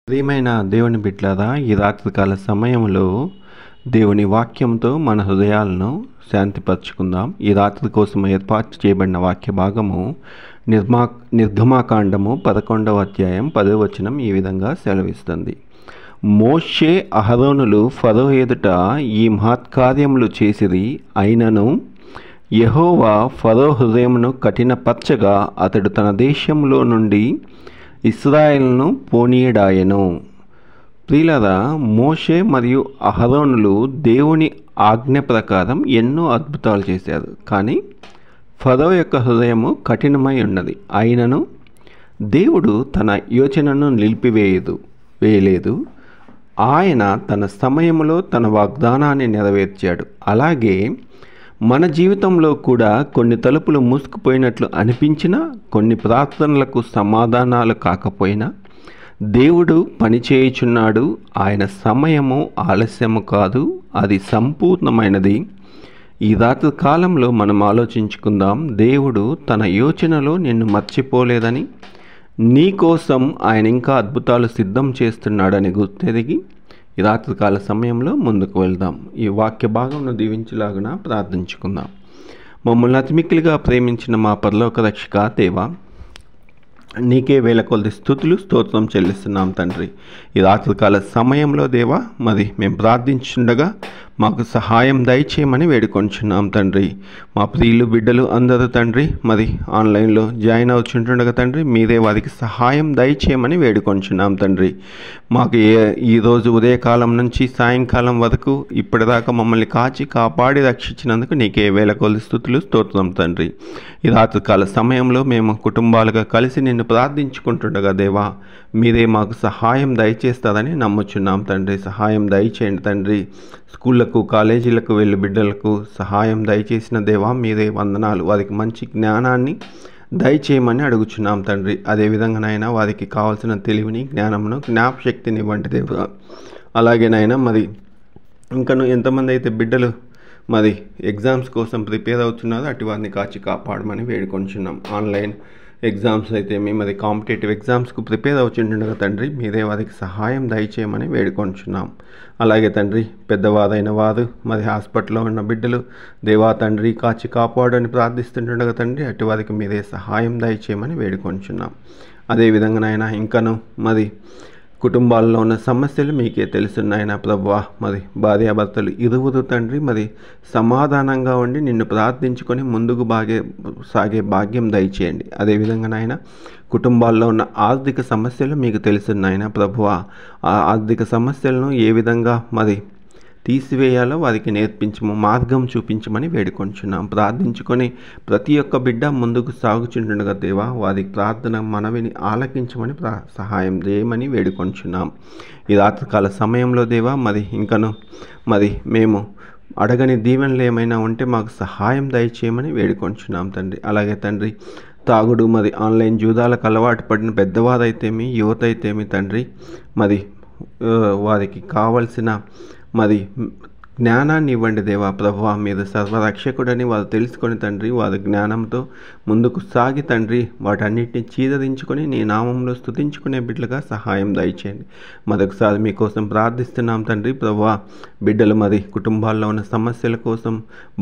ప్రియమైన దేవుని బిడ్డలారా, ఈ రాత్రికాల సమయంలో దేవుని వాక్యంతో మన హృదయాలను శాంతిపరచుకుందాం. ఈ రాత్రి కోసం ఏర్పాటు చేయబడిన వాక్య భాగము నిర్గమాకాండము 11వ అధ్యాయం 10వ వచనం ఈ విధంగా సెలవిస్తుంది. మోషే అహరోనులు ఫరో ఎదుట ఈ మహత్కార్యములు చేసిరి, అయినను యెహోవా ఫరో హృదయమును కఠినపరచగా అతడు తన దేశంలో నుండి ఇశ్రాయేలును పోనీయడాయెను. ప్రియులారా, మోషే మరియు అహరోనులు దేవుని ఆజ్ఞ ప్రకారం ఎన్నో అద్భుతాలు చేశారు. కానీ ఫరో యొక్క హృదయము కఠినమై ఉన్నది. అయినను దేవుడు తన యోచనను వేయలేదు. ఆయన తన సమయంలో తన వాగ్దానాన్ని నెరవేర్చాడు. అలాగే మన జీవితంలో కూడా కొన్ని తలుపులు మూసుకుపోయినట్లు అనిపించినా, కొన్ని ప్రార్థనలకు సమాధానాలు కాకపోయినా దేవుడు పనిచేయుచున్నాడు. ఆయన సమయము ఆలస్యము కాదు, అది సంపూర్ణమైనది. ఈ రాత్రి కాలంలో మనం ఆలోచించుకుందాం. దేవుడు తన యోచనలో నిన్ను మర్చిపోలేదని, నీ కోసం ఆయన ఇంకా అద్భుతాలు సిద్ధం చేస్తున్నాడని గుర్తెరిగి ఈ రాత్రికాల సమయంలో ముందుకు వెళ్దాం. ఈ వాక్య భాగంను దీవించలాగున ప్రార్థించుకుందాం. మమ్మల్ని అతిమిక్కిలిగా ప్రేమించిన మా పరలోక రక్షక దేవా, నీకే వేల కొలది స్తుతులు స్తోత్రం చెల్లిస్తున్నాం తండ్రి. ఈ రాత్రికాల సమయంలో దేవా, మరి మేము ప్రార్థించుండగా మాకు సహాయం దయచేయమని వేడుకొంచున్నాం తండ్రి. మా ప్రియులు బిడ్డలు అందరూ తండ్రి మరి ఆన్లైన్లో జాయిన్ అవుతుండగా తండ్రి, మీరే వారికి సహాయం దయచేయమని వేడుకొంచున్నాం తండ్రి. మాకు ఈరోజు ఉదయకాలం నుంచి సాయంకాలం వరకు ఇప్పటిదాకా మమ్మల్ని కాపాడి రక్షించినందుకు నీకే వేల కొలది స్తుతులు స్తోత్రం తండ్రి. ఈ రాత్రికాల సమయంలో మేము కుటుంబాలుగా కలిసి నిన్ను ప్రార్థించుకుంటుండగా దేవా, మీరే మాకు సహాయం దయచేస్తారని నమ్ముచున్నాం తండ్రి. సహాయం దయచేయండి తండ్రి. స్కూళ్ళకు కాలేజీలకు వెళ్ళి బిడ్డలకు సహాయం దయచేసిన దేవా, మీరే వందనాలు. వారికి మంచి జ్ఞానాన్ని దయచేయమని అడుగుచున్నాం తండ్రి. అదేవిధంగా నాయన వారికి కావాల్సిన తెలివిని, జ్ఞానమును, జ్ఞాపశక్తిని ఇవ్వండి దేవా. అలాగే నాయన మరి ఇంకను ఎంతమంది అయితే బిడ్డలు మరి ఎగ్జామ్స్ కోసం ప్రిపేర్ అవుతున్నారో అటు వారిని కాపాడమని వేడుకొంచున్నాం. ఆన్లైన్ ఎగ్జామ్స్ అయితే మరి కాంపిటేటివ్ ఎగ్జామ్స్కు ప్రిపేర్ అవుతుండగా తండ్రి, మీరే వారికి సహాయం దయచేయమని వేడుకొంచున్నాం. అలాగే తండ్రి, పెద్దవారైన వారు మరి హాస్పిటల్లో ఉన్న బిడ్డలు దేవా తండ్రి కాపాడని ప్రార్థిస్తుండగా తండ్రి, అటు వారికి మీరే సహాయం దయచేయమని వేడుకొంచున్నాం. అదేవిధంగా నాయన ఇంకను మరి కుటుంబాల్లో ఉన్న సమస్యలు మీకే తెలుసున్నాయన ప్రభువా. మరి భార్యాభర్తలు ఇరువురు తండ్రి మరి సమాధానంగా ఉండి నిన్ను ప్రార్థించుకొని ముందుకు సాగే భాగ్యం దయచేయండి. అదేవిధంగా నాయన కుటుంబాల్లో ఉన్న ఆర్థిక సమస్యలు మీకు తెలుసున్నాయన ప్రభువా. ఆ ఆర్థిక సమస్యలను ఏ విధంగా మరి తీసివేయాలో వారికి మార్గం చూపించమని వేడుకొంచున్నాం. ప్రార్థించుకొని ప్రతి ఒక్క బిడ్డ ముందుకు సాగుచుండగా దేవా, వారి ప్రార్థన మనవిని ఆలకించమని సహాయం చేయమని వేడుకొంచున్నాం. ఈ రాత్రికాల సమయంలో దేవా మరి ఇంకను మరి మేము అడగని దీవెనలు ఏమైనా ఉంటే మాకు సహాయం దయచేయమని వేడుకొంచున్నాం తండ్రి. అలాగే తండ్రి, తాగుడు మరి ఆన్లైన్ జూదాలకు అలవాటు పడిన పెద్దవారైతేమి, యువత అయితేమి తండ్రి, మరి వారికి కావలసిన మరి జ్ఞానాన్ని ఇవ్వండి దేవా ప్రభువా. మీరు సర్వరక్షకుడని వారు తెలుసుకొని తండ్రి, వారి జ్ఞానంతో ముందుకు సాగి తండ్రి వాటన్నిటిని చీదరించుకొని నీ నామంలో స్తుతించుకునే బిడ్డలుగా సహాయం దయచేయండి. మరొకసారి మీకోసం ప్రార్థిస్తున్నాం తండ్రి ప్రభువా. బిడ్డలు మరి కుటుంబాల్లో ఉన్న సమస్యల కోసం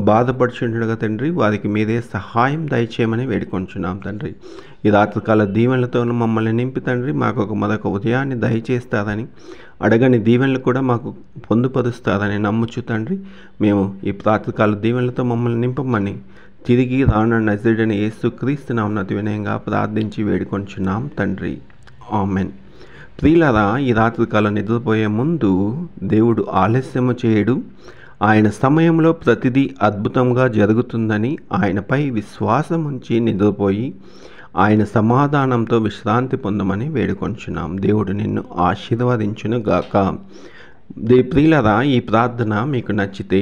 బాధపడుచుండగా తండ్రి, వారికి మీరే సహాయం దయచేయమని వేడుకొంచున్నాం తండ్రి. ఈ రాత్రికాల దీవెనలతో మమ్మల్ని నింపి తండ్రి, మాకు మరొక ఉదయాన్ని దయచేస్తారని, అడగని దీవెనలు కూడా మాకు పొందుపరుస్తారని నమ్ముచు తండ్రి, మేము ఈ రాత్రికాల దీవెనలతో మమ్మల్ని నింపమని తిరిగి రానున్న నజరేయుడైన యేసుక్రీస్తు నామమున వినయంగా ప్రార్థించి వేడుకొంచున్నాం తండ్రి. ఆమెన్. ప్రియులారా, ఈ రాత్రికాలం నిద్రపోయే ముందు దేవుడు ఆలస్యము చేయడు. ఆయన సమయంలో ప్రతిదీ అద్భుతంగా జరుగుతుందని ఆయనపై విశ్వాసం ఉంచి నిద్రపోయి ఆయన సమాధానంతో విశ్రాంతి పొందమని వేడుకొంచున్నాం. దేవుడు నిన్ను ఆశీర్వదించును గాక. ప్రియులారా, ఈ ప్రార్థన మీకు నచ్చితే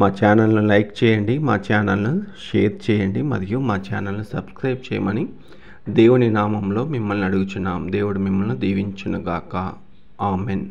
మా ఛానల్ను లైక్ చేయండి, మా ఛానల్ను షేర్ చేయండి మరియు మా ఛానల్ను సబ్స్క్రైబ్ చేయమని దేవుని నామంలో మిమ్మల్ని అడుగుచున్నాం. దేవుడు మిమ్మల్ని దీవించును గాక. ఆమెన్.